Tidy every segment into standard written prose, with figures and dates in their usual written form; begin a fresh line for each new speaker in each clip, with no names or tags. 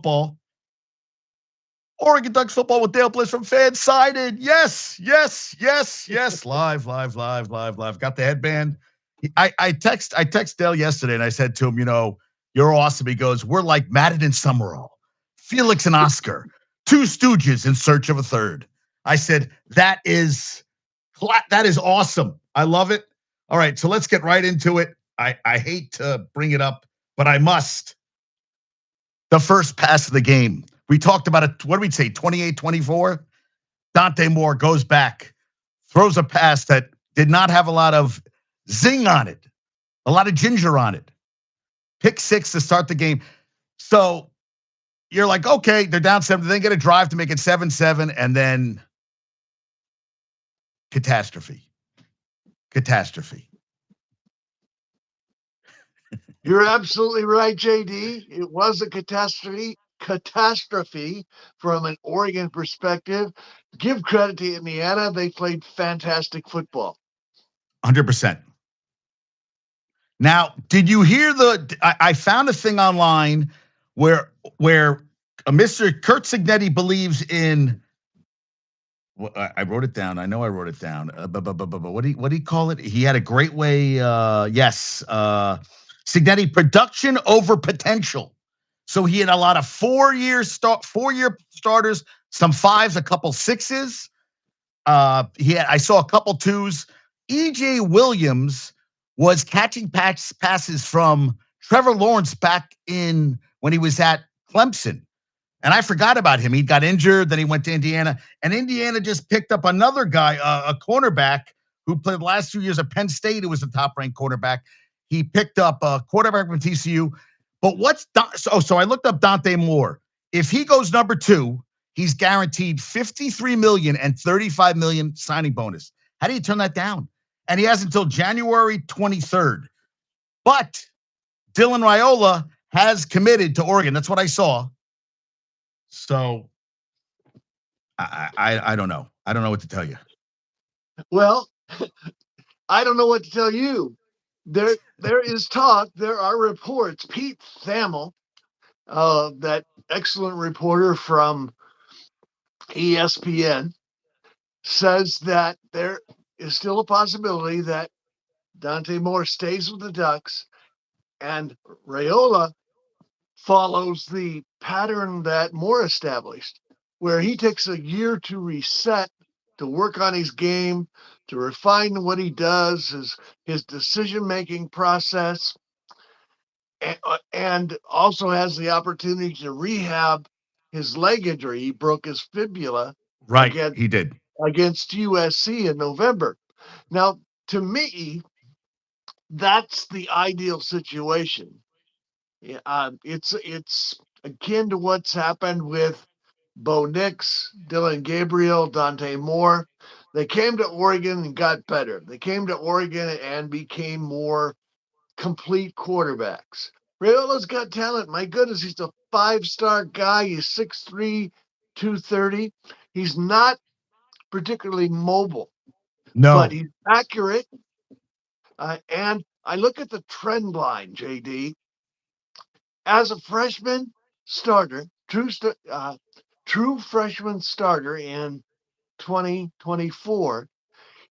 football. Oregon Ducks football with Dale Bliss from Fansided. Yes. Live. Got the headband. I text Dale yesterday and I said to him, you're awesome. He goes, we're like Madden and Summerall, Felix and Oscar, two stooges in search of a third. I said, that is awesome. I love it. All right, so let's get right into it. I hate to bring it up, but I must. The first pass of the game. We talked about it. What did we say? 28-24. Dante Moore goes back, throws a pass that did not have a lot of zing on it, a lot of ginger on it. Pick six to start the game. So you're like, okay, they're down 7. They get a drive to make it 7-7, and then catastrophe.
You're absolutely right, JD. It was a catastrophe from an Oregon perspective. Give credit to Indiana. They played fantastic football.
100%. Now, did you hear I found a thing online where Mr. Kurt Signetti believes in, I wrote it down. I know I wrote it down. What do you call it? He had a great way. Yes. Signetti, production over potential. So he had a lot of 4-year starters, some 5s, a couple 6s. I saw a couple 2s. EJ Williams was catching passes from Trevor Lawrence back in when he was at Clemson. And I forgot about him. He got injured, then he went to Indiana. And Indiana just picked up another guy, a cornerback who played the last 2 years at Penn State, who was the top-ranked quarterback. He picked up a quarterback from TCU. But so I looked up Dante Moore. If he goes number 2, he's guaranteed $53 million and $35 million signing bonus. How do you turn that down? And he has until January 23rd. But Dylan Raiola has committed to Oregon. That's what I saw. So I don't know. I don't know what to tell you.
Well, I don't know what to tell you. There is talk. There are reports. Pete Thamel, that excellent reporter from ESPN, says that there is still a possibility that Dante Moore stays with the Ducks and Raiola follows the pattern that Moore established, where he takes a year to reset, to work on his game, to refine what he does, his decision-making process, and also has the opportunity to rehab his leg injury. He broke his fibula.
Right, he did.
Against USC in November. Now, to me, that's the ideal situation. It's akin to what's happened with Bo Nix, Dylan Gabriel, Dante Moore. They came to Oregon and got better. They came to Oregon and became more complete quarterbacks. Raiola's got talent. My goodness, he's a 5-star guy. He's 6'3", 230. He's not particularly mobile.
No.
But he's accurate. And I look at the trend line, JD. As a freshman starter, true freshman starter in 2024,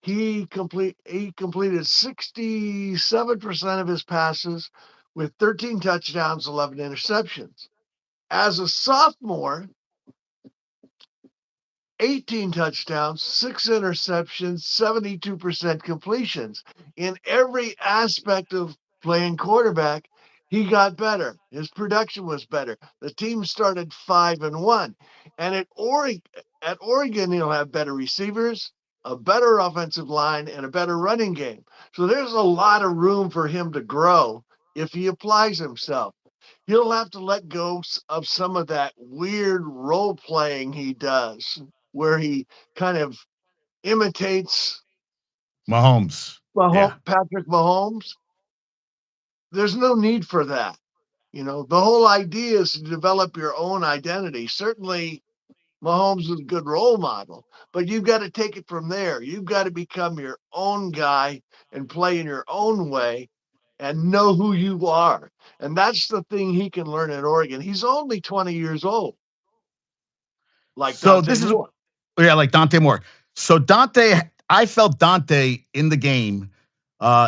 he completed 67% of his passes with 13 touchdowns, 11 interceptions. As a sophomore, 18 touchdowns, 6 interceptions, 72% completions. In every aspect of playing quarterback, he got better. His production was better. The team started 5-1. And at Oregon, he'll have better receivers, a better offensive line, and a better running game. So there's a lot of room for him to grow if he applies himself. He'll have to let go of some of that weird role playing he does, where he kind of imitates
Mahomes.
Patrick Mahomes. There's no need for that. The whole idea is to develop your own identity. Certainly, Mahomes is a good role model, but you've got to take it from there. You've got to become your own guy and play in your own way. and know who you are. And that's the thing he can learn at Oregon. He's only 20 years old, like
So
Dante
this is
Moore.
yeah, like Dante Moore. So Dante, I felt Dante in the game.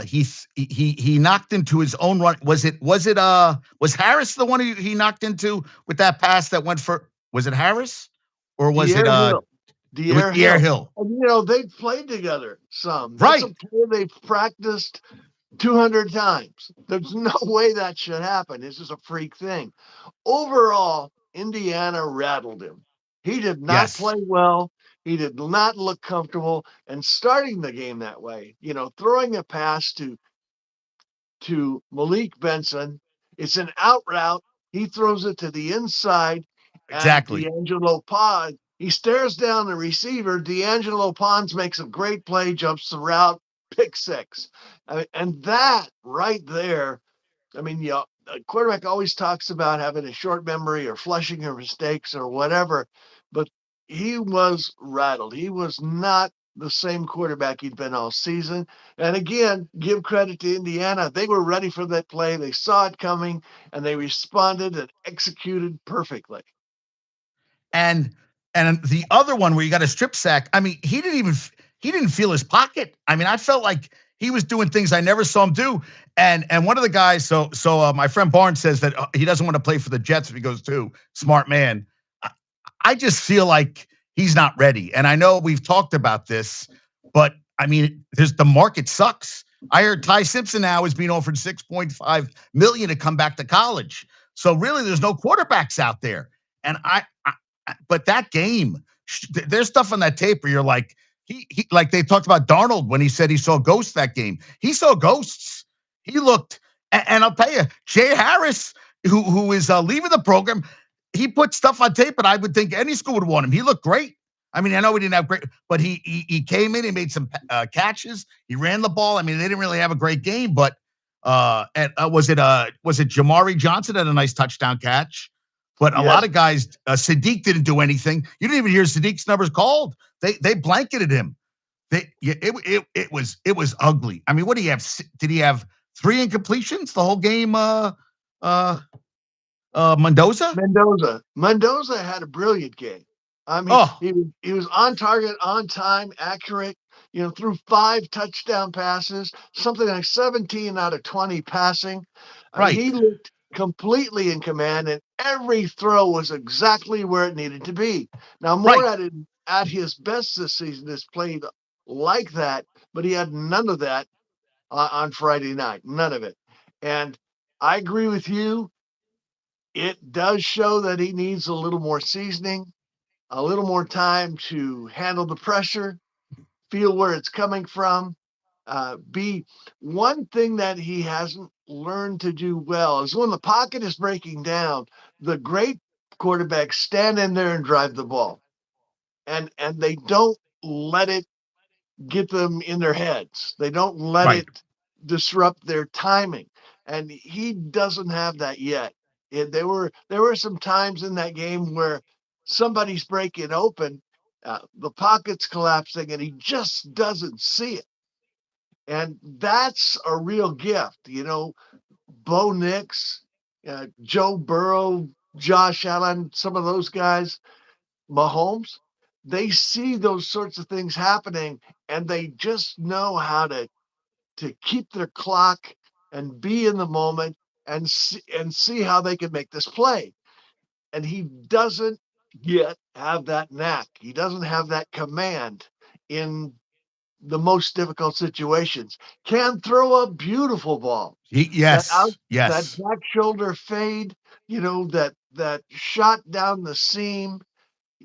He knocked into his own run. Was Harris the one he knocked into with that pass that went for? Was it Harris or was it
De'Aaron Hill.
it was
De'Aaron
Air
Hill.
Hill?
And, they've played together some. That's a
Right.
player they've practiced 200 times. There's no way that should happen. This is a freak thing. Overall, Indiana rattled him. He did not
Yes.
play well. He did not look comfortable. And starting the game that way, throwing a pass to Malik Benson, it's an out route. He throws it to the inside, and
Exactly.
D'Angelo Pons, he stares down the receiver. D'Angelo Pons makes a great play, jumps the route, pick six. And that right there, a quarterback always talks about having a short memory or flushing your mistakes or whatever, but he was rattled. He was not the same quarterback he'd been all season. And again, give credit to Indiana. They were ready for that play. They saw it coming and they responded and executed perfectly.
And the other one where you got a strip sack. I mean, he didn't feel his pocket. I mean, I felt like he was doing things I never saw him do. And one of the guys, my friend Barnes says that he doesn't want to play for the Jets if he goes to. Smart man. I, I just feel like he's not ready. And I know we've talked about this, but I mean, the market sucks. I heard Ty Simpson now is being offered 6.5 million to come back to college. So really, there's no quarterbacks out there. And but that game, there's stuff on that tape where you're like, he like they talked about Darnold when he said he saw ghosts that game. He saw ghosts. He looked, and I'll tell you, Jay Harris, who is leaving the program, he put stuff on tape, and I would think any school would want him. He looked great. I mean, I know he didn't have great, but he came in, he made some catches, he ran the ball. I mean, they didn't really have a great game, but was it Jamari Johnson had a nice touchdown catch? But a lot
Yes.
of guys, Sadiq didn't do anything. You didn't even hear Sadiq's numbers called. They blanketed him. It was ugly. I mean, what do you have? Did he have 3 incompletions the whole game? Mendoza.
Mendoza had a brilliant game. I mean,
Oh,
he was on target, on time, accurate. Threw 5 touchdown passes, something like 17 out of 20 passing. I mean, he
right,
looked completely in command, and every throw was exactly where it needed to be. Now, Moore
right.
at his best this season has played like that, but he had none of that on Friday night. None of it. And I agree with you. It does show that he needs a little more seasoning, a little more time to handle the pressure, feel where it's coming from. Be one thing that he hasn't learned to do well is when the pocket is breaking down, the great quarterbacks stand in there and drive the ball. And they don't let it get them in their heads. They don't let
Right.
it disrupt their timing. And he doesn't have that yet. There were some times in that game where somebody's breaking open, the pocket's collapsing, and he just doesn't see it. And that's a real gift. Bo Nix, Joe Burrow, Josh Allen, some of those guys, Mahomes, they see those sorts of things happening and they just know how to keep their clock and be in the moment and see how they can make this play. And he doesn't yet have that knack. He doesn't have that command in the most difficult situations. Can throw a beautiful ball. That out
Yes,
that
yes.
back shoulder fade, that shot down the seam,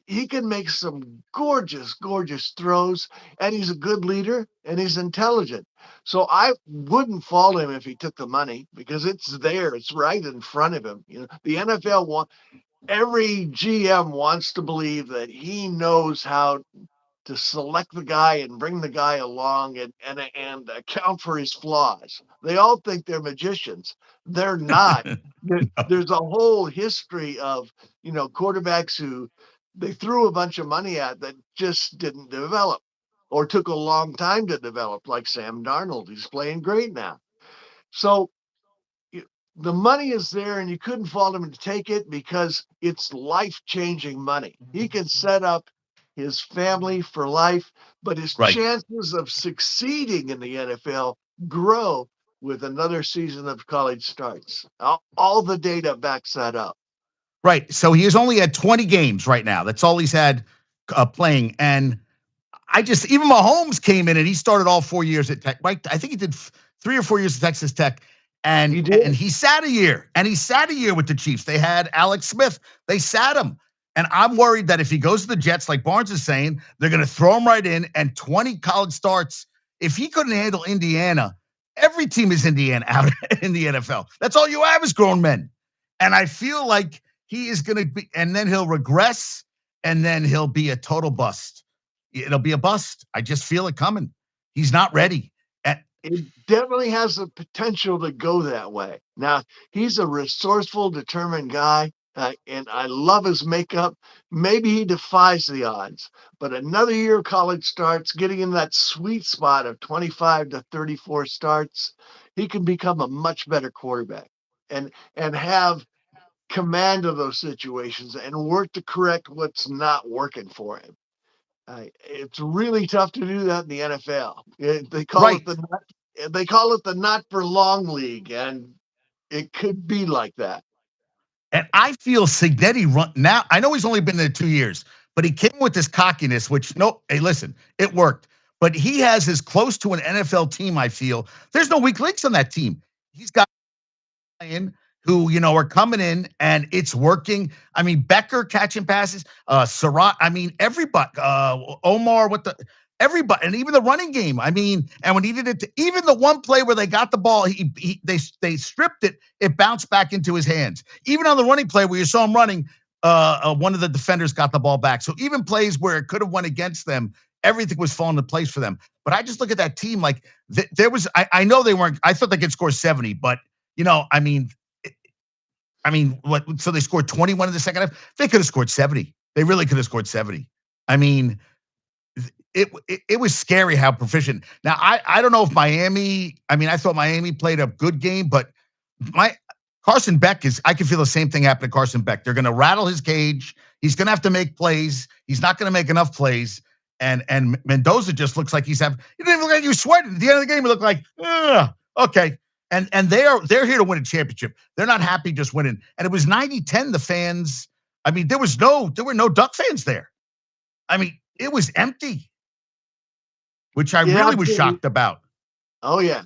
he can make some gorgeous, gorgeous throws, and he's a good leader and he's intelligent. So I wouldn't fault him if he took the money because it's there, it's right in front of him. The NFL every GM wants to believe that he knows how to select the guy and bring the guy along and account for his flaws. They all think they're magicians. They're not. There's a whole history of quarterbacks who they threw a bunch of money at that just didn't develop or took a long time to develop, like Sam Darnold. He's playing great now. So the money is there and you couldn't fault him to take it because it's life-changing money. He can set up his family for life, but his
Right.
chances of succeeding in the NFL grow with another season of college starts. All the data backs that up.
Right. So he has only had 20 games right now. That's all he's had playing. And I just, even Mahomes came in and he started all 4 years at Tech, right? I think he did 3 or 4 years at Texas Tech.
He
And
did.
he sat a year, and he sat a year with the Chiefs. They had Alex Smith. They sat him. And I'm worried that if he goes to the Jets, like Barnes is saying, they're going to throw him right in and 20 college starts. If he couldn't handle Indiana, every team is Indiana out in the NFL. That's all you have is grown men. And I feel like he is going to be, and then he'll regress, and then he'll be a total bust. It'll be a bust. I just feel it coming. He's not
And
ready. And,
it definitely has the potential to go that way. Now, he's a resourceful, determined guy, and I love his makeup. Maybe he defies the odds, but another year of college starts, getting in that sweet spot of 25 to 34 starts, he can become a much better quarterback and have command of those situations and work to correct what's not working for him. It's really tough to do that in the NFL. They call it
right.
the not for long league, and it could be like that.
And I feel Signetti run now. I know he's only been there 2 years, but he came with this cockiness, which no, hey, listen, it worked. But he has as close to an NFL team, I feel. There's no weak links on that team. He's got who are coming in and it's working. I mean, Becker catching passes, Surratt. I mean, everybody, Omar, what the everybody, and even the running game. I mean, and when he did it, even the one play where they got the ball, they stripped it, it bounced back into his hands. Even on the running play where you saw him running, one of the defenders got the ball back. So even plays where it could have went against them, everything was falling into place for them. But I just look at that team like there was. I know they weren't. I thought they could score 70, but what? So they scored 21 in the second half. They could have scored 70. They really could have scored 70. I mean, it was scary how proficient. Now I don't know if Miami. I mean, I thought Miami played a good game, but my Carson Beck is. I can feel the same thing happen to Carson Beck. They're going to rattle his cage. He's going to have to make plays. He's not going to make enough plays. And Mendoza just looks like he's having. He didn't even look like he was sweating. At the end of the game, he looked like, okay. And they're here to win a championship. They're not happy just winning. And it was 90-10, the fans. I mean, there were no Duck fans there. I mean, it was empty, which I
It
really was
absolutely,
shocked about.
oh yeah,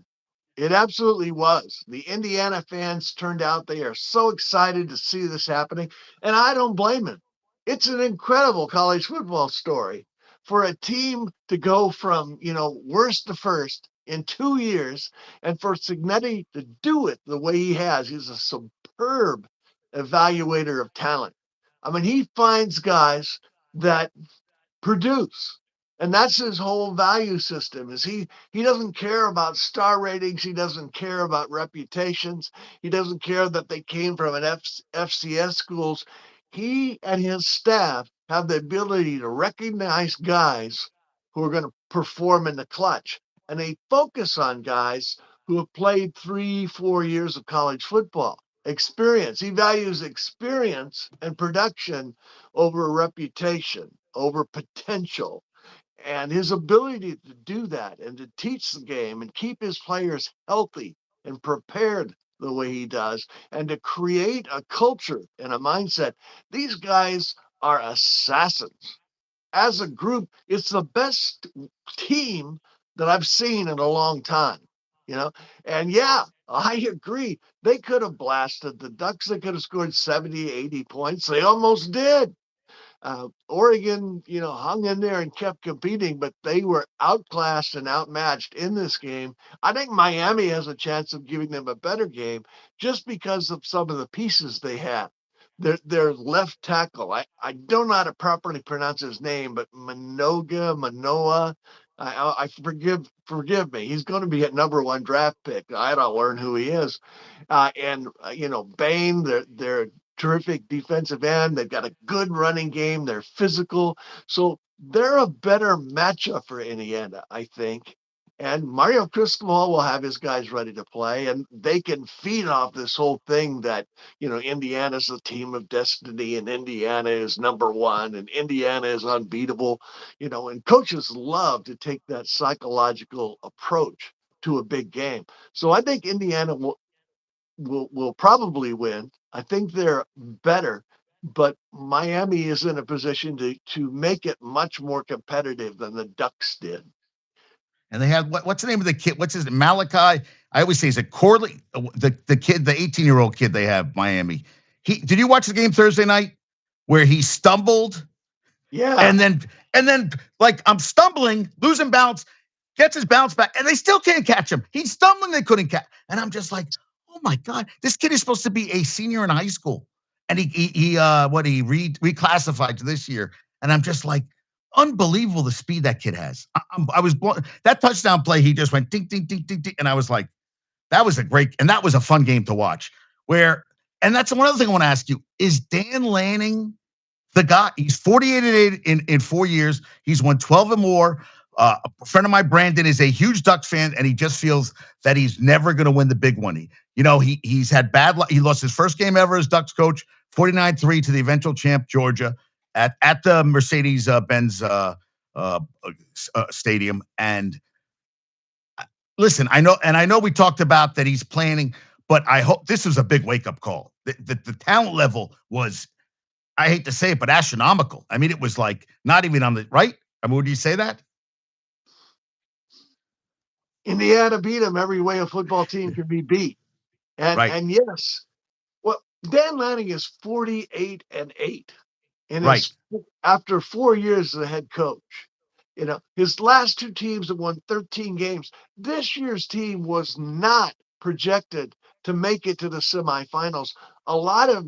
it absolutely was. The Indiana fans turned out. They are so excited to see this happening, and I don't blame them. It's an incredible college football story for a team to go from, worst to first in 2 years, and for Signetti to do it the way he has. He's a superb evaluator of talent. I mean, he finds guys that produce, and that's his whole value system. Is he doesn't care about star ratings, he doesn't care about reputations, he doesn't care that they came from an FCS schools. He and his staff have the ability to recognize guys who are going to perform in the clutch, and they focus on guys who have played 3-4 years of college football experience. He values experience and production over reputation, over potential. And his ability to do that and to teach the game and keep his players healthy and prepared the way he does, and to create a culture and a mindset. These guys are assassins. As a group, it's the best team that I've seen in a long time, you know? And yeah, I agree. They could have blasted the Ducks. They could have scored 70, 80 points. They almost did. Oregon, hung in there and kept competing, but they were outclassed and outmatched in this game. I think Miami has a chance of giving them a better game just because of some of the pieces they had. Their left tackle, I don't know how to properly pronounce his name, but Manoa. I forgive me. He's going to be a number one draft pick. I don't learn who he is. And Bain, their terrific defensive end. They've got a good running game. They're physical. So they're a better matchup for Indiana, I think. And Mario Cristobal will have his guys ready to play, and they can feed off this whole thing that, Indiana's a team of destiny, and Indiana is number one, and Indiana is unbeatable, and coaches love to take that psychological approach to a big game. So I think Indiana will probably win. I think they're better, but Miami is in a position to make it much more competitive than the Ducks did.
And they had what's the name of the kid? What's his name? Malachi? I always say he's a Corley, the kid, the 18-year-old kid they have, Miami. Did you watch the game Thursday night where he stumbled
Yeah.
and then like I'm stumbling, losing balance, gets his bounce back, and they still can't catch him. He's stumbling, they couldn't catch. And I'm just like, oh my God, this kid is supposed to be a senior in high school. And he reclassified to this year. And I'm just like, unbelievable the speed that kid has. I was blown. That touchdown play, he just went ding, ding, ding, ding, ding. And I was like, that was and that was a fun game to watch. And that's one other thing I want to ask you: is Dan Lanning the guy? He's 48-8 in 4 years. He's won 12 or more. A friend of mine, Brandon, is a huge Ducks fan, and he just feels that he's never going to win the big one. He's had bad luck. He lost his first game ever as Ducks coach, 49-3 to the eventual champ Georgia at the Mercedes Benz stadium. And listen, I know we talked about that he's planning, but I hope this was a big wake up call. The talent level was, I hate to say it, but astronomical. I mean, it was like not even on the right. I mean, would you say that?
Indiana beat them every way a football team can be beat. And
Right,
and yes, well, Dan Lanning is 48-8 in
right.
his after 4 years as a head coach. His last two teams have won 13 games. This year's team was not projected to make it to the semifinals. A lot of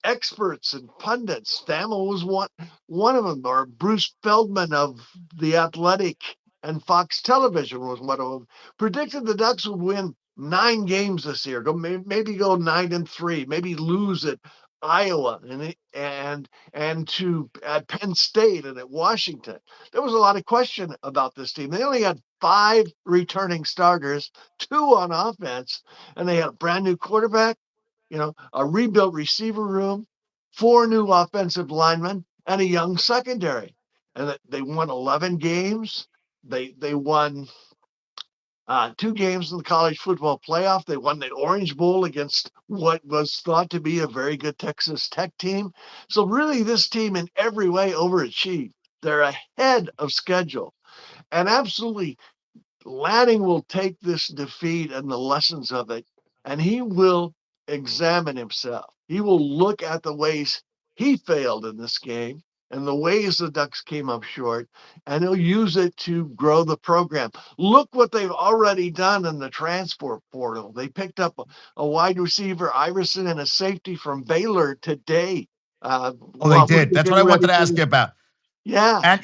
experts and pundits. Thamel was one of them, or Bruce Feldman of The Athletic and Fox Television was one of them. Predicted the Ducks would win 9 games this year. Maybe go 9-3. Maybe lose at Iowa and to at Penn State and at Washington. There was a lot of question about this team. They only had 5 returning starters, 2 on offense, and they had a brand new quarterback, a rebuilt receiver room, 4 new offensive linemen, and a young secondary. And they won 11 games. They won 2 games in the college football playoff. They won the Orange Bowl against what was thought to be a very good Texas Tech team. So really, this team in every way overachieved. They're ahead of schedule. And absolutely, Lanning will take this defeat and the lessons of it, and he will examine himself. He will look at the ways he failed in this game and the ways the Ducks came up short, and he'll use it to grow the program. Look what they've already done in the transfer portal. They picked up a wide receiver, Iverson, and a safety from Baylor today.
Oh, they
While we
did.
were
That's what I
getting
wanted
ready
to
for
ask
the
you about.
yeah.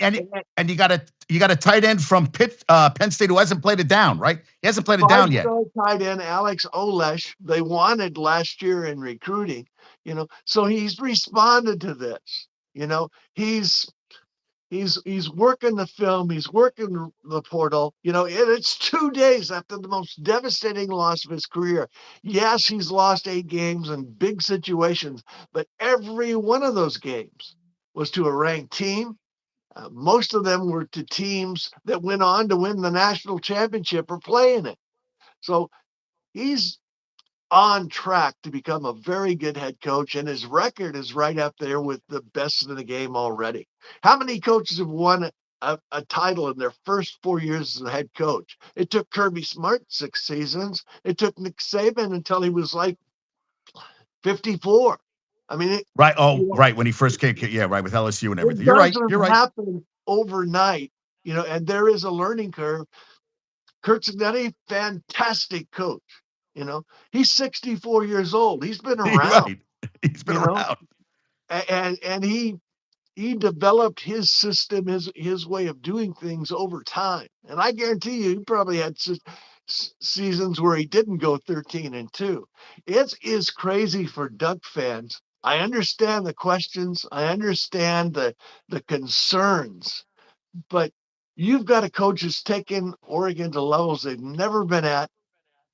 And you got a tight end from Penn State who hasn't played it down, right? He hasn't played it down yet.
Five-star tight end Alex Olesh, they wanted last year in recruiting, so he's responded to this. He's he's working the film, he's working the portal, and it's 2 days after the most devastating loss of his career. Yes, he's lost 8 games in big situations, but every one of those games was to a ranked team. Most of them were to teams that went on to win the national championship or play in it. So he's on track to become a very good head coach, and his record is right up there with the best in the game already. How many coaches have won a title in their first 4 years as a head coach? It took Kirby Smart 6 seasons. It took Nick Saban until he was like 54. I mean,
Right.
you
Oh,
know,
right. When he first came, yeah, right, with LSU and
it
everything. You're right.
doesn't
You're right.
happen overnight, and there is a learning curve. Kurt Signetti, fantastic coach. You know, he's 64 years old. He's been
You're
around,
right. He's been
you know,
around.
and he developed his system, his way of doing things over time. And I guarantee you, he probably had seasons where he didn't go 13-2. It is crazy for Duck fans. I understand the questions. I understand the concerns, but You've got a coach who's taken Oregon to levels they've never been at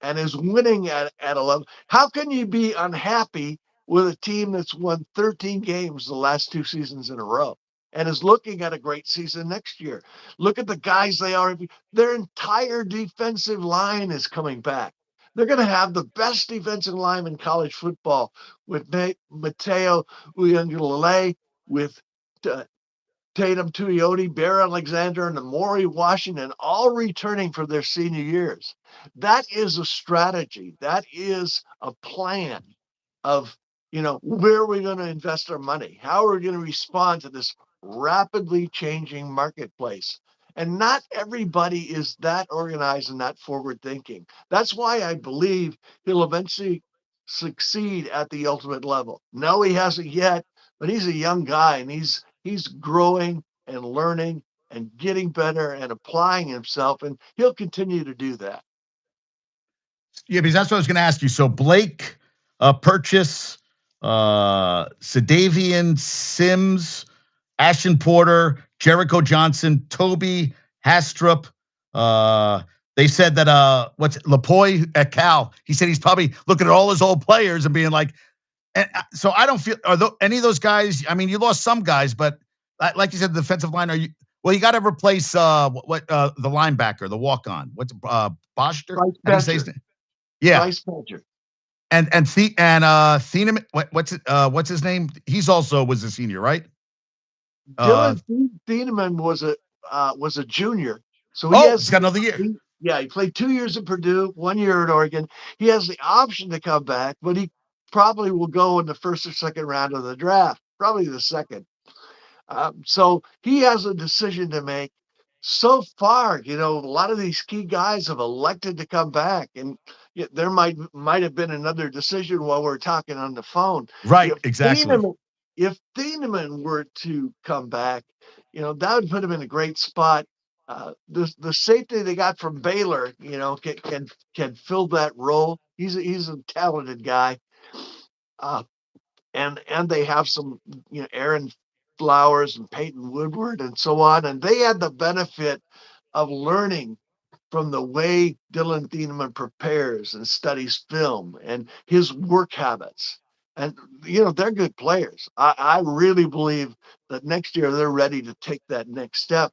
and is winning at a level. How can you be unhappy with a team that's won 13 games the last 2 seasons in a row and is looking at a great season next year? Look at the guys they are. Their entire defensive line is coming back. They're going to have the best defensive line in college football with Mateo Uyunglele, with uh, Tatum Tuioti, Bear Alexander, and Amori Washington all returning for their senior years. That is a strategy. That is a plan of, where are we going to invest our money? How are we going to respond to this rapidly changing marketplace? And not everybody is that organized and that forward thinking. That's why I believe he'll eventually succeed at the ultimate level. No, he hasn't yet, but he's a young guy and he's growing and learning and getting better and applying himself, and he'll continue to do that.
Yeah, because that's what I was going to ask you. So Blake, Purchase, Sadavian, Sims, Ashton Porter, Jericho Johnson, Toby Hastrup. They said that what's Lapoy at Cal? He said he's probably looking at all his old players and being like, and so I don't feel any of those guys. I mean, you lost some guys, but like you said, the defensive line. Are you? Well, you got to replace the linebacker, the walk on. What's Boster?
Bryce
How do you say his
Petcher.
name? Yeah,
Bryce Petcher.
Thieneman, what's his name? He's also was a senior, right? Uh,
Dylan Thieneman was a junior, so he
oh,
has
he's got another year.
he played 2 years at Purdue, 1 year at Oregon. He has the option to come back, but he probably will go in the first or second round of the draft, probably the second. So he has a decision to make. So far, a lot of these key guys have elected to come back, and there might have been another decision while we're talking on the phone.
Right,
If
exactly.
Thieneman, if Thieneman were to come back, that would put him in a great spot. The safety they got from Baylor, can fill that role. He's a talented guy. Uh, and they have some, Aaron Flowers and Peyton Woodward and so on, and they had the benefit of learning from the way Dylan Thieneman prepares and studies film and his work habits. And they're good players. I really believe that next year they're ready to take that next step.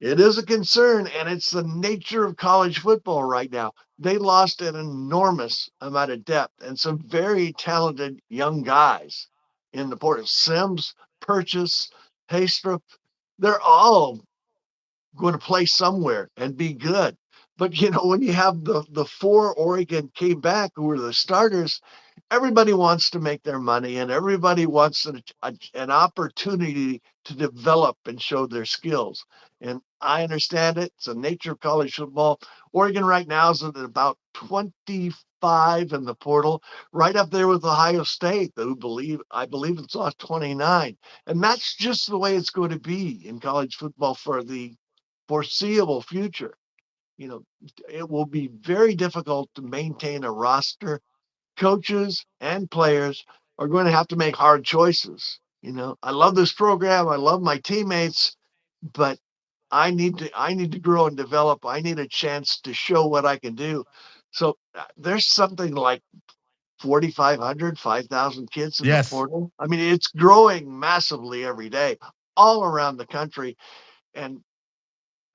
It is a concern, and it's the nature of college football right now. They lost an enormous amount of depth and some very talented young guys in the portal. Sims, Purchase, Haystrup, they're all going to play somewhere and be good. But when you have the four Oregon came back who were the starters, everybody wants to make their money and everybody wants an opportunity to develop and show their skills. And I understand it. It's the nature of college football. Oregon right now is at about 25 in the portal, right up there with Ohio State, I believe it's off 29. And that's just the way it's going to be in college football for the foreseeable future. It will be very difficult to maintain a roster. Coaches and players are going to have to make hard choices. I love this program. I love my teammates, but I need to grow and develop. I need a chance to show what I can do. So there's something like 4,500, 5,000 kids in the
Yes.
portal. I mean, it's growing massively every day all around the country. And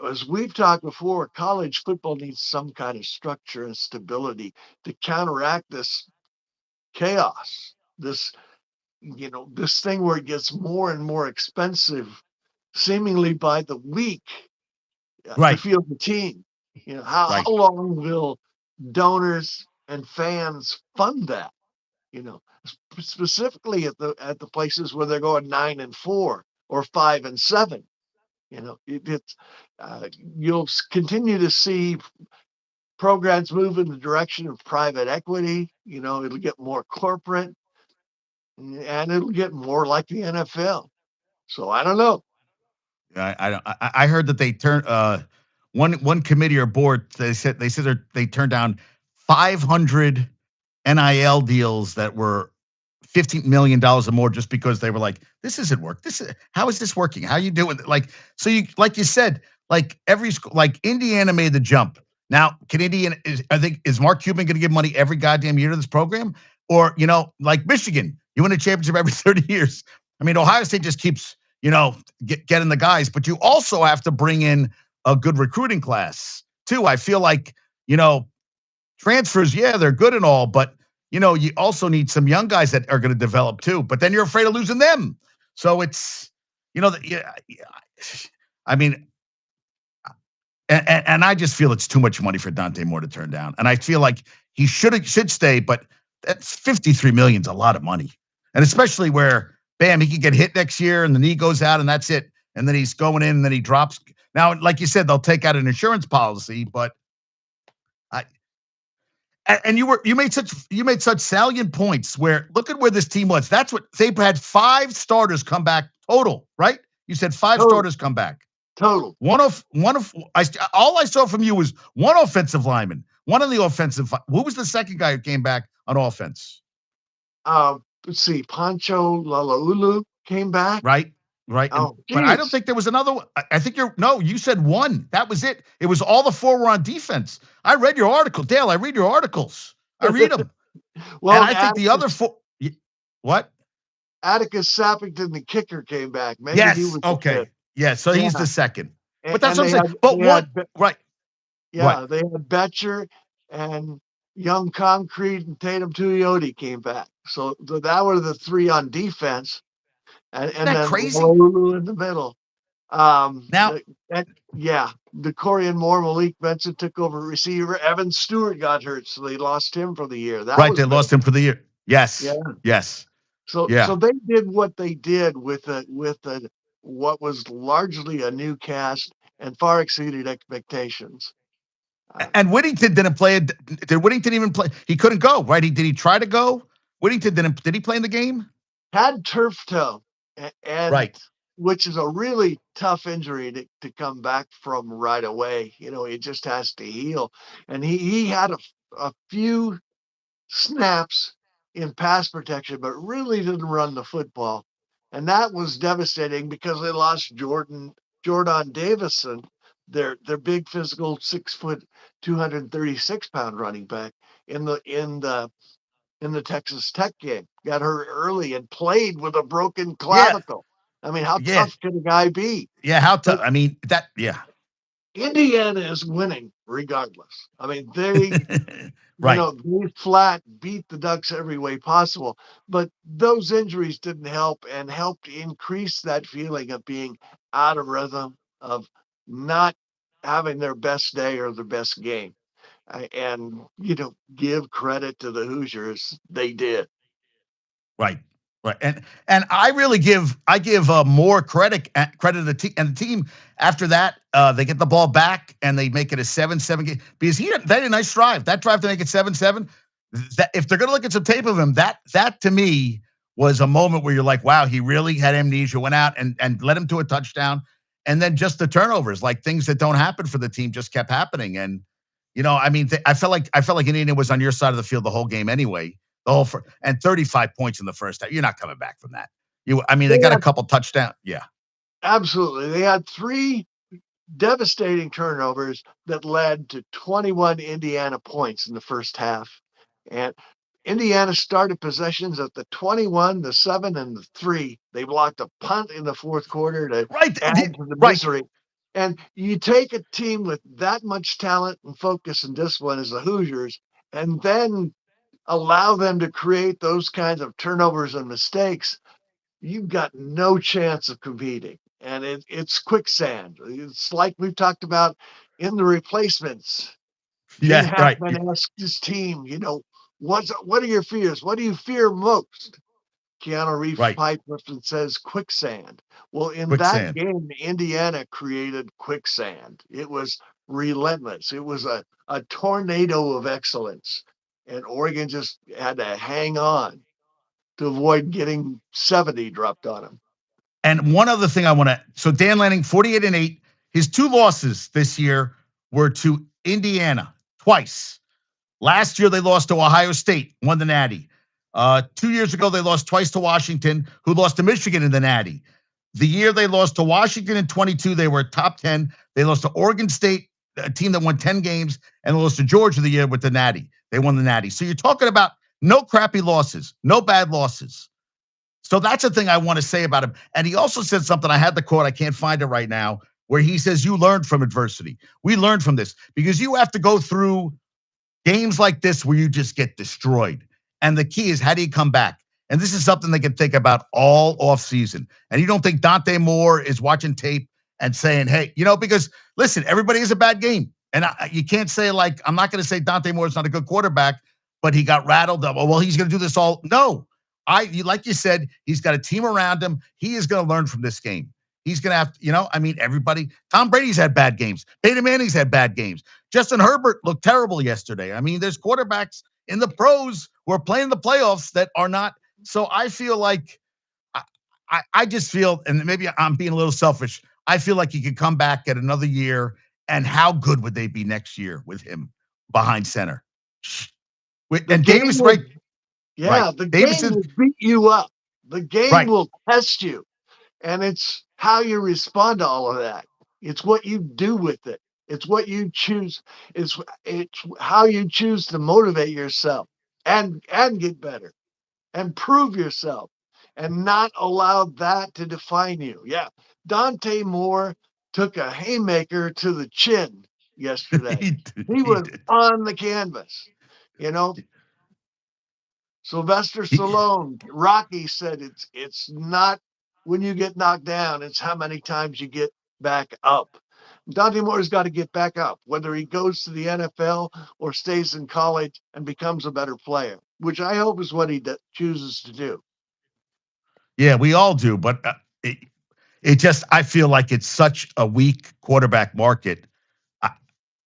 as we've talked before, college football needs some kind of structure and stability to counteract this chaos, this thing where it gets more and more expensive, seemingly by the week, to
Right.
field the team. How
Right.
long will donors and fans fund that? Specifically at the places where they're going 9-4 or 5-7. It's you'll continue to see programs move in the direction of private equity. It'll get more corporate and it'll get more like the NFL. So I don't know.
I heard that they turned one committee or board. They said they turned down 500 NIL deals that were $15 million or more just because they were like, this isn't work. How is this working? How are you doing? Like, so like you said, like every school, like Indiana made the jump. Now, can Indiana is Mark Cuban going to give money every goddamn year to this program? Or, like Michigan, you win a championship every 30 years. I mean, Ohio State just keeps, getting the guys, but you also have to bring in a good recruiting class too. I feel like, transfers, yeah, they're good and all, but you also need some young guys that are going to develop too. But then you're afraid of losing them. So it's, yeah, I mean, and I just feel it's too much money for Dante Moore to turn down. And I feel like he should stay, but that's $53 million is a lot of money. And especially where, bam, he could get hit next year and the knee goes out and that's it. And then he's going in and then he drops. Now, like you said, they'll take out an insurance policy, but you made such salient points where look at where this team was. That's what they had 5 starters come back total, right? You said 5 starters come back.
Total.
All I saw from you was one offensive lineman, one on the offensive. Who was the second guy who came back on offense?
Let's see. Pancho Lalaulu came back.
Right.
Oh,
but I don't think there was another one. I think you said one. That was it. It was all the 4 were on defense. I read your article, Dale. I read your articles. I read them.
Well,
and I think the other 4. What?
Atticus Sappington, the kicker, came back. Maybe
yes.
He was
okay. Yeah. So he's the second. But that's
and
what I'm saying. But one, right?
Yeah, they had Betcher and Young Concrete and Tatum Tuioti came back. So that were the 3 on defense. And then
crazy?
Lulu in the middle.
Now,
the Corian Moore, Malik Benson took over receiver. Evan Stewart got hurt, so they lost him for the year.
They lost him for the year. Yes. Yeah. Yes.
So they did what they did with what was largely a new cast and far exceeded expectations.
And Whittington didn't play. Did Whittington even play? He couldn't go, right? Did he try to go? Whittington didn't. Did he play in the game?
Had turf toe. And
right.
Which is a really tough injury to come back from right away. It just has to heal. And he had a few snaps in pass protection, but really didn't run the football. And that was devastating because they lost Jordan Davison, their big physical 6 foot, 236-pound running back in the Texas Tech game. Got hurt early and played with a broken clavicle. Yeah. I mean, how tough can a guy be?
Yeah, how tough? I mean,
Indiana is winning regardless. I mean, they,
right.
They flat beat the Ducks every way possible. But those injuries didn't help and helped increase that feeling of being out of rhythm, of not having their best day or their best game. And give credit to the Hoosiers, they did.
Right, and I really give more credit to the team, and the team after that they get the ball back and they make it a 7-7 game because they had a nice drive. That drive to make it 7-7. That if they're going to look at some tape of him, that to me was a moment where you're like, wow, he really had amnesia, went out and led him to a touchdown, and then just the turnovers, like things that don't happen for the team, just kept happening. And I mean, I felt like Indiana was on your side of the field the whole game anyway. And 35 points in the first half. You're not coming back from that. They got a couple touchdowns. Yeah,
absolutely. They had 3 devastating turnovers that led to 21 Indiana points in the first half. And Indiana started possessions at the 21, the 7, and the 3. They blocked a punt in the fourth quarter to add to the misery. And you take a team with that much talent and focus and discipline as the Hoosiers, and then allow them to create those kinds of turnovers and mistakes, you've got no chance of competing. And it's quicksand. It's like we've talked about in the replacements.
Yeah,
Hackman asked his team, what are your fears? What do you fear most? Keanu Reeves piped up and says quicksand. Well, in that game, Indiana created quicksand. It was relentless. It was a tornado of excellence. And Oregon just had to hang on to avoid getting 70 dropped on him.
And one other thing so Dan Lanning, 48-8, his 2 losses this year were to Indiana twice. Last year, they lost to Ohio State, won the Natty. 2 years ago, they lost twice to Washington, who lost to Michigan in the Natty. The year they lost to Washington in 22, they were top 10. They lost to Oregon State, a team that won 10 games, and lost to Georgia the year with the Natty. They won the Natty. So you're talking about no crappy losses, no bad losses. So that's the thing I want to say about him. And he also said something. I had the quote. I can't find it right now, where he says, "You learned from adversity. We learned from this because you have to go through games like this where you just get destroyed. And the key is, how do you come back?" And this is something they can think about all offseason. And you don't think Dante Moore is watching tape and saying, hey, because listen, everybody has a bad game. And you can't say, like, I'm not going to say Dante Moore is not a good quarterback, but he got rattled up. Well, he's going to do this all. No, like you said, he's got a team around him. He is going to learn from this game. He's going to have, everybody. Tom Brady's had bad games. Peyton Manning's had bad games. Justin Herbert looked terrible yesterday. I mean, there's quarterbacks in the pros who are playing the playoffs that are not. So I feel like, I just feel, and maybe I'm being a little selfish, I feel like he could come back at another year, and how good would they be next year with him behind center? And Davis, right?
Yeah,
right.
The
Davis
game will beat you up. The game
right.
will test you. And it's how you respond to all of that. It's what you do with it. It's what you choose. It's how you choose to motivate yourself and get better and prove yourself and not allow that to define you. Yeah. Dante Moore took a haymaker to the chin yesterday. He was on the canvas, you know. Sylvester Stallone, Rocky said it's not when you get knocked down, it's how many times you get back up. Dante Moore's got to get back up, whether he goes to the NFL or stays in college and becomes a better player, which I hope is what he chooses to do.
Yeah, we all do, but it just, I feel like it's such a weak quarterback market.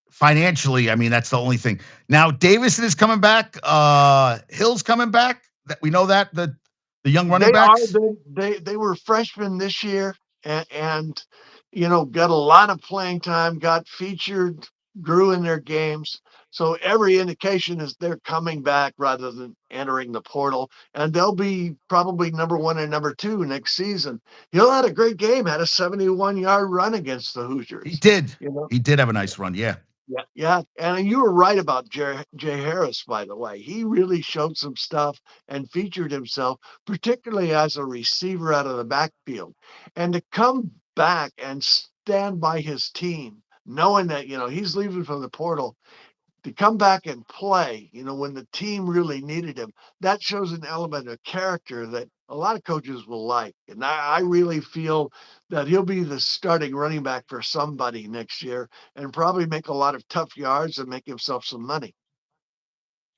Financially, I mean, that's the only thing. Now, Davison is coming back. Hill's coming back. That we know that the young running backs.
They were freshmen this year, and got a lot of playing time. Got featured, grew in their games. So every indication is they're coming back rather than entering the portal, and they'll be probably number 1 and number 2 next season. Hill had a great game, had a 71-yard run against the Hoosiers.
He did. He did have a nice run. Yeah.
Yeah. And you were right about Jay Harris, by the way. He really showed some stuff and featured himself, particularly as a receiver out of the backfield. And to come back and stand by his team, knowing that, he's leaving from the portal, to come back and play, when the team really needed him, that shows an element of character that a lot of coaches will like. And I really feel that he'll be the starting running back for somebody next year and probably make a lot of tough yards and make himself some money.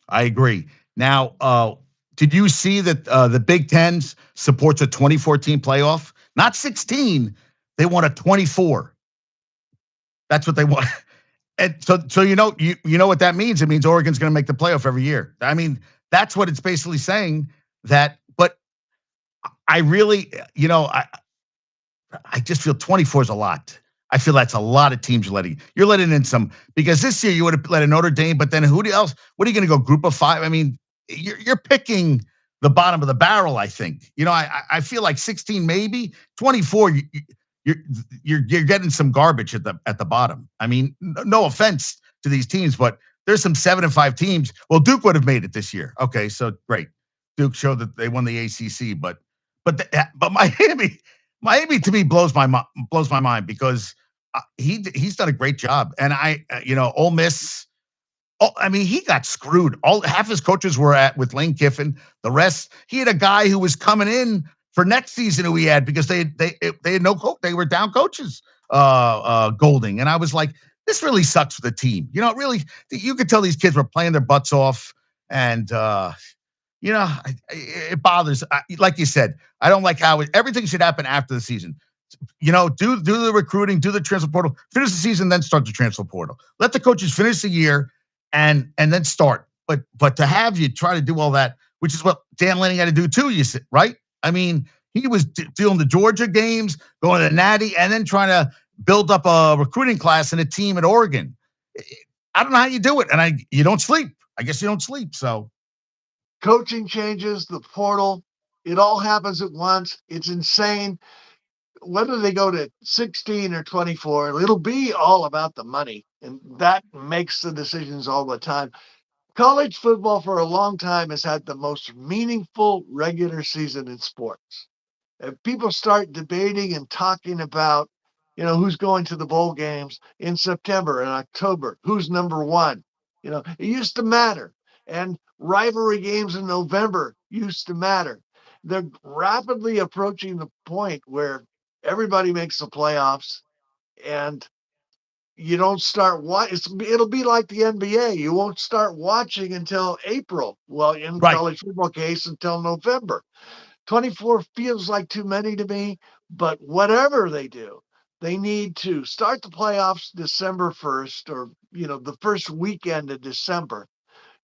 I agree. Now, did you see that the Big Ten supports a 2014 playoff? Not 16. They want a 24. That's what they want. And so you know what that means? It means Oregon's going to make the playoff every year. I mean, that's what it's basically saying. But I really, I just feel 24 is a lot. I feel that's a lot of teams you're letting in some, because this year you would have let in Notre Dame, but then who else? What are you going to go group of 5? I mean, you're picking the bottom of the barrel. I think, I feel like 16, maybe 24. You're getting some garbage at the bottom. I mean, no offense to these teams, but there's some 7-5 teams. Well, Duke would have made it this year. Okay, so great. Duke showed that they won the ACC, but Miami to me blows my mind because he's done a great job, and Ole Miss. Oh, I mean, he got screwed. Half his coaches were with Lane Kiffin. The rest, he had a guy who was coming in for next season who he had because they had no coach. They were down coaches, Golding. And I was like, this really sucks for the team. Really, you could tell these kids were playing their butts off. And, it bothers. Like you said, I don't like how everything should happen after the season. Do the recruiting, do the transfer portal, finish the season, then start the transfer portal. Let the coaches finish the year and then start. But to have you try to do all that, which is what Dan Lanning had to do too, you said, right? I mean, he was doing the Georgia games, going to the Natty, and then trying to build up a recruiting class and a team at Oregon. I don't know how you do it, and you don't sleep. I guess you don't sleep. So,
coaching changes, the portal, it all happens at once. It's insane. whether they go to 16 or 24, it'll be all about the money. And that makes the decisions all the time. College football for a long time has had the most meaningful regular season in sports. If people start debating and talking about, who's going to the bowl games in September and October, who's number one, it used to matter. And rivalry games in November used to matter. They're rapidly approaching the point where everybody makes the playoffs and you don't start it'll be like the NBA. You won't start watching until April. Well, in
Right.
college football case, until November. 24 feels like too many to me, but whatever they do, they need to start the playoffs December 1st or, the first weekend of December,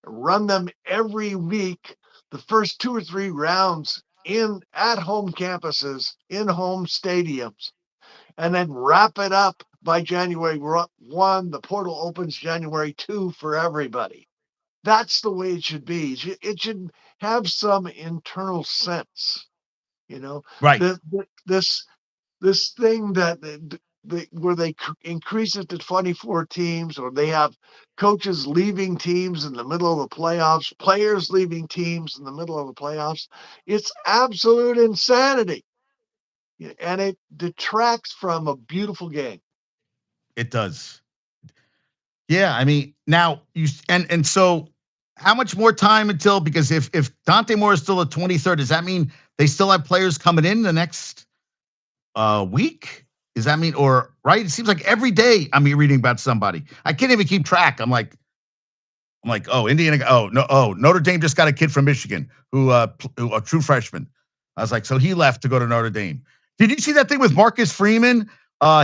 run them every week, the first 2 or 3 rounds in at home campuses, in home stadiums, and then wrap it up by January 1. The portal opens January 2 for everybody. That's the way it should be. It should have some internal sense. You know,
Right.
the, the, this thing that where they increase it to 24 teams, or they have coaches leaving teams in the middle of the playoffs, players leaving teams in the middle of the playoffs. It's absolute insanity, and it detracts from a beautiful game.
It does. Yeah, I mean, now and so how much more time until, because if Dante Moore is still at 23rd, does that mean they still have players coming in the next week? Does that mean, or right? It seems like every day I'm reading about somebody. I can't even keep track. I'm like, oh, Indiana. Oh no. Oh, Notre Dame just got a kid from Michigan who a true freshman. I was like, so he left to go to Notre Dame. Did you see that thing with Marcus Freeman?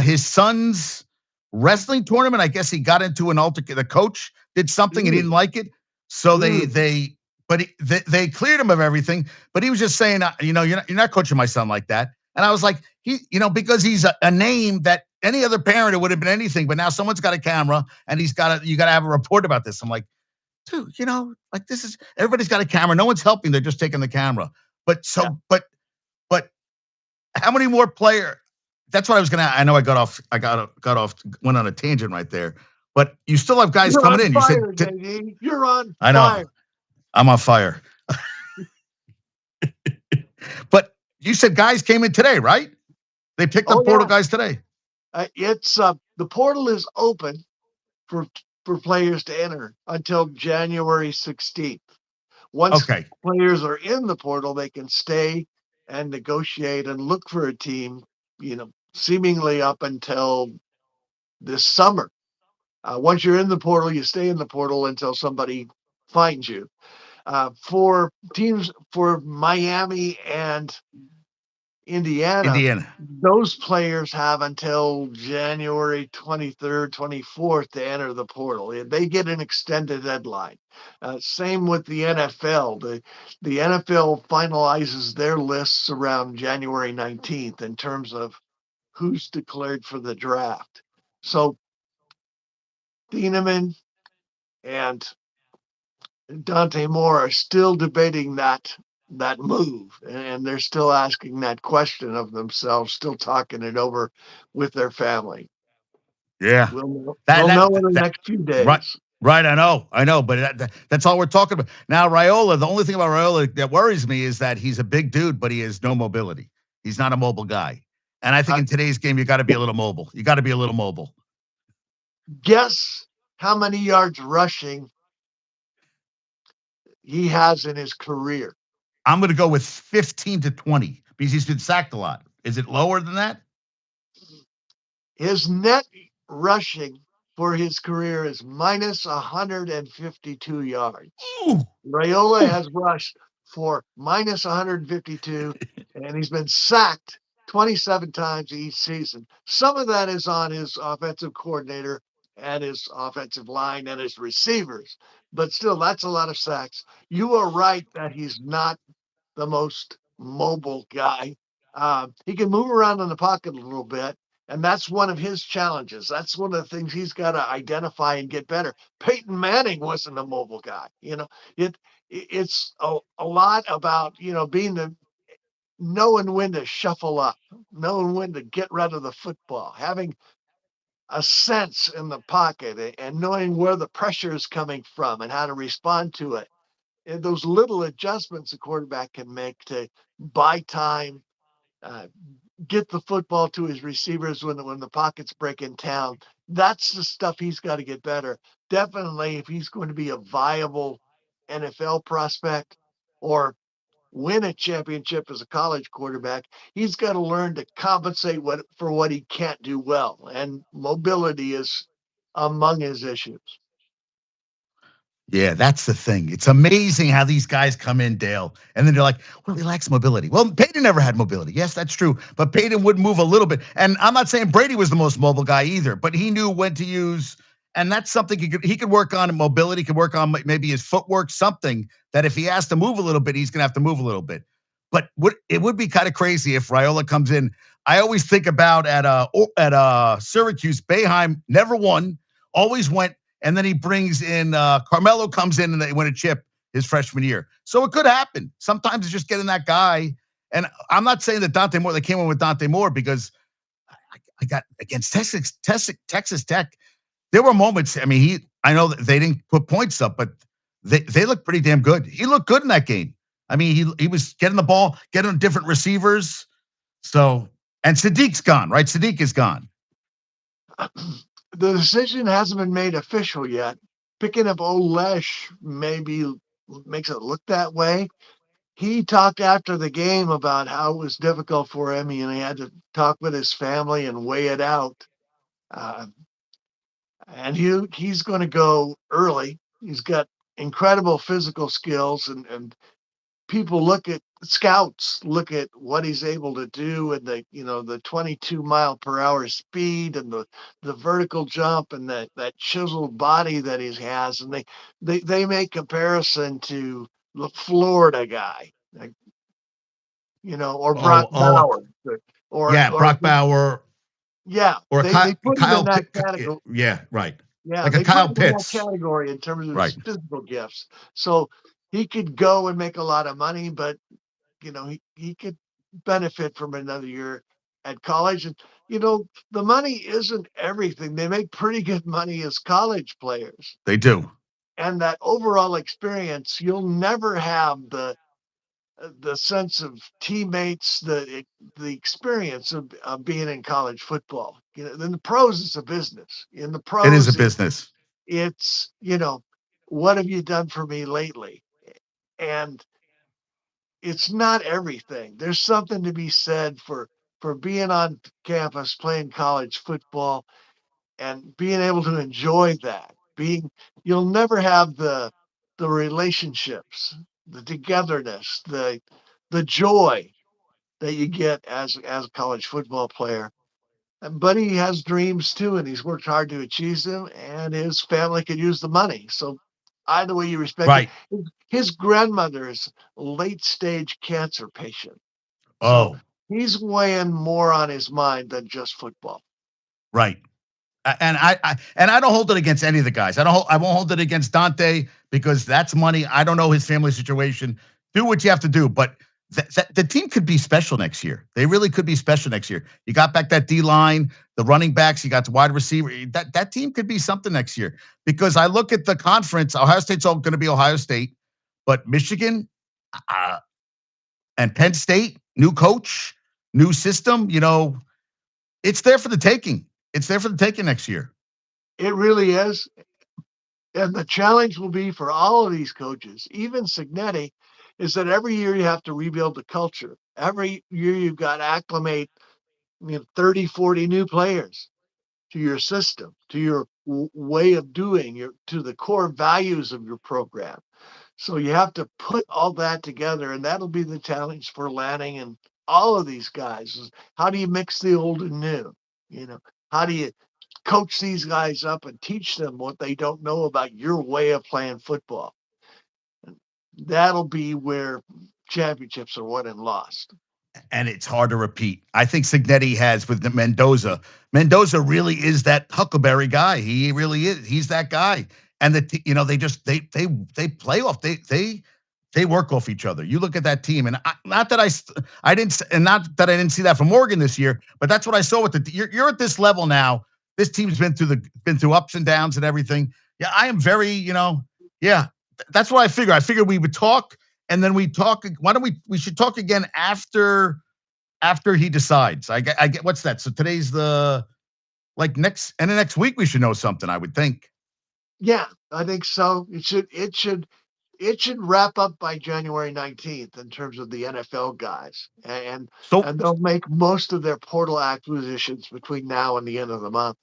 His son's wrestling tournament. I guess he got into an alter. The coach did something and he
Mm,
didn't like it, so
mm,
they cleared him of everything. But he was just saying, you're not coaching my son like that. And I was like, because he's a name that any other parent it would have been anything. But now someone's got a camera and you got to have a report about this. I'm like, dude, like this is everybody's got a camera. No one's helping. They're just taking the camera. But
yeah.
but how many more player? That's what I was gonna. I know I got off. Went on a tangent right there. But you still have guys
You're
coming
on
in. You said,
fire, JD. You're on
I know
fire.
I'm on fire. But you said guys came in today, right? They picked
Oh
up portal
yeah.
guys today.
It's the portal is open for players to enter until January 16th. Once
Okay.
players are in the portal, they can stay and negotiate and look for a team, seemingly up until this summer. Once you're in the portal, you stay in the portal until somebody finds you. For teams for Miami and Indiana,
Indiana.
those players have until January 23rd, 24th to enter the portal. They get an extended deadline. Same with the NFL. The NFL finalizes their lists around January 19th in terms of who's declared for the draft. So Thieneman and Dante Moore are still debating that move, and they're still asking that question of themselves, still talking it over with their family.
Yeah. That
They'll know
that
in the
that
next few
right.
days.
Right, I know, but that's all we're talking about now. Raiola. The only thing about Raiola that worries me is that he's a big dude, but he has no mobility. He's not a mobile guy, and I think
Uh,
in today's game, you got to be a little mobile. You got to be a little mobile.
guess how many yards rushing he has in his career?
I'm going to go with 15 to 20 because he's been sacked a lot. Is it lower than that?
His net rushing for his career is minus 152 yards.
Ooh,
Raiola
ooh.
has rushed for minus 152, and he's been sacked 27 times each season. Some of that is on his offensive coordinator and his offensive line and his receivers, but still, that's a lot of sacks. You are right that he's not the most mobile guy. He can move around in the pocket a little bit, and that's one of his challenges. That's one of the things he's got to identify and get better. Peyton Manning wasn't a mobile guy. It's a lot about being knowing when to shuffle up, knowing when to get rid of the football, having a sense in the pocket and knowing where the pressure is coming from and how to respond to it. And those little adjustments a quarterback can make to buy time, uh, get the football to his receivers when the pockets break in town. That's the stuff he's got to get better. Definitely, if he's going to be a viable NFL prospect or win a championship as a college quarterback, he's got to learn to compensate for what he can't do well. And mobility is among his issues.
Yeah, that's the thing. It's amazing how these guys come in, Dale, and then they're like, well, he lacks mobility. Well, Peyton never had mobility. Yes, that's true. But Peyton would move a little bit. And I'm not saying Brady was the most mobile guy either, but he knew when to use. And that's something he could work on. Mobility, could work on maybe his footwork, something that if he has to move a little bit, he's going to have to move a little bit. But it would be kind of crazy if Raiola comes in. I always think about at Syracuse, Boeheim never won, always went, and then he brings in Carmelo comes in and they win a chip his freshman year. So it could happen. Sometimes it's just getting that guy. And I'm not saying that Dante Moore, they came in with Dante Moore because I got against Texas Tech. There were moments. I mean, I know that they didn't put points up, but they looked pretty damn good. He looked good in that game. I mean, he was getting the ball, getting different receivers. So, and Sadiq's gone, right? Sadiq is gone.
The decision hasn't been made official yet. Picking up Olesh maybe makes it look that way. He talked after the game about how it was difficult for him and he had to talk with his family and weigh it out. Uh, and he's going to go early. He's got incredible physical skills, and people look at scouts look at what he's able to do and the 22-mile-per-hour speed and the vertical jump and that chiseled body that he has, and they make comparison to the Florida guy, like, or Brock Bauer,
Yeah,
or
Brock Bauer,
yeah,
or
they put him in
Kyle
that
Pitt.
category.
Yeah, right.
Yeah,
Like a
they put
Kyle
him in that
Pitts.
category in terms of
Right.
his physical gifts. So he could go and make a lot of money, but he could benefit from another year at college. And the money isn't everything. They make pretty good money as college players,
They do.
and that overall experience, you'll never have the sense of teammates, the experience of being in college football. In the pros, it's a business. In the
It is a
pros,
business.
it's what have you done for me lately? And it's not everything. There's something to be said for being on campus playing college football and being able to enjoy that. You'll never have the relationships, the togetherness, the joy that you get as a college football player. But he has dreams too, and he's worked hard to achieve them, and his family could use the money. So either way, you respect it.
Right.
His grandmother is a late stage cancer patient. So
Oh,
he's weighing more on his mind than just football.
right. And I don't hold it against any of the guys. I won't hold it against Dante because that's money. I don't know his family situation. Do what you have to do, but the team could be special next year. They really could be special next year. You got back that D line, the running backs, you got the wide receiver. That team could be something next year because I look at the conference. Ohio State's all going to be Ohio State, but Michigan uh, and Penn State, new coach, new system. It's there for the taking. It's there for the taking next year.
It really is. And the challenge will be for all of these coaches, even Signetti, is that every year you have to rebuild the culture. Every year you've got to acclimate 30, 40 new players to your system, to your way of doing, to the core values of your program. So you have to put all that together, and that'll be the challenge for Lanning and all of these guys. Is how do you mix the old and new? How do you coach these guys up and teach them what they don't know about your way of playing football? And that'll be where championships are won and lost.
And it's hard to repeat. I think Signetti has with the Mendoza. Mendoza really is that Huckleberry guy. He really is. He's that guy. And they play off. They They work off each other. You look at that team, and not that I didn't, and not that I didn't see that from Oregon this year, but that's what I saw with the. You're at this level now. This team's been through ups and downs and everything. Yeah, I am very, yeah. That's what I figure. I figured we would talk, and then we talk. Why don't we should talk again after he decides. I get what's that? So today's the next week we should know something. I would think.
Yeah, I think so. It should wrap up by January 19th in terms of the NFL guys, and
So
and they'll make most of their portal acquisitions between now and the end of the month.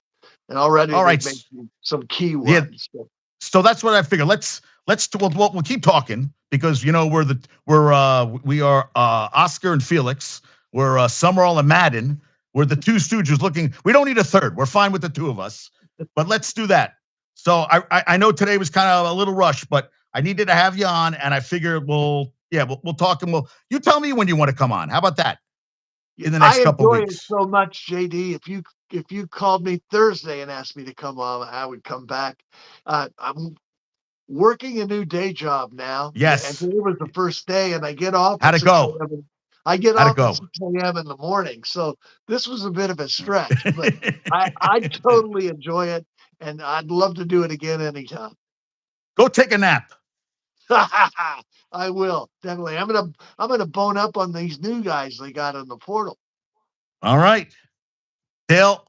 And already
all
they've
right,
made some key
yeah.
ones.
So that's what I figure. We'll keep talking because we are Oscar and Felix. We're Summerall and Madden. We're the two stooges looking. We don't need a third. We're fine with the two of us. But let's do that. So I know today was kind of a little rush, but I needed to have you on, and I figured we'll talk, and you tell me when you want to come on. How about that? In the next
I
couple
enjoy it
weeks.
so much, JD. If you called me Thursday and asked me to come on, I would come back. I'm working a new day job now. And
Yes.
today was the first day, and I get off
How'd
at
it
6
go?
a.m. I get
How'd it
off at
go?
6 a.m. in the morning. So this was a bit of a stretch, but I totally enjoy it, and I'd love to do it again anytime.
Go take a nap.
I will definitely. I'm gonna bone up on these new guys they got in the portal.
All right, Dale.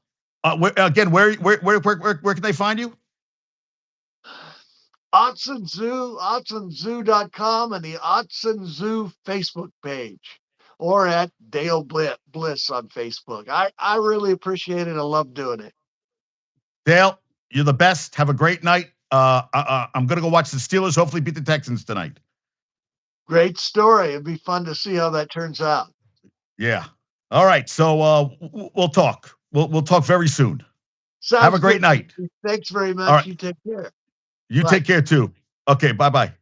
Where can they find you?
Otson Zoo, OtsonZoo.com, and the Otson Zoo Facebook page, or at Dale Bliss on Facebook. I really appreciate it. I love doing it.
Dale, you're the best. Have a great night. I'm gonna go watch the Steelers. Hopefully, beat the Texans tonight.
Great story. It'd be fun to see how that turns out.
Yeah. All right. So we'll talk. We'll talk very soon.
Sounds
Have a great
good.
night.
Thanks very much.
All right.
You take care.
You
Bye.
take care too. Okay. Bye-bye.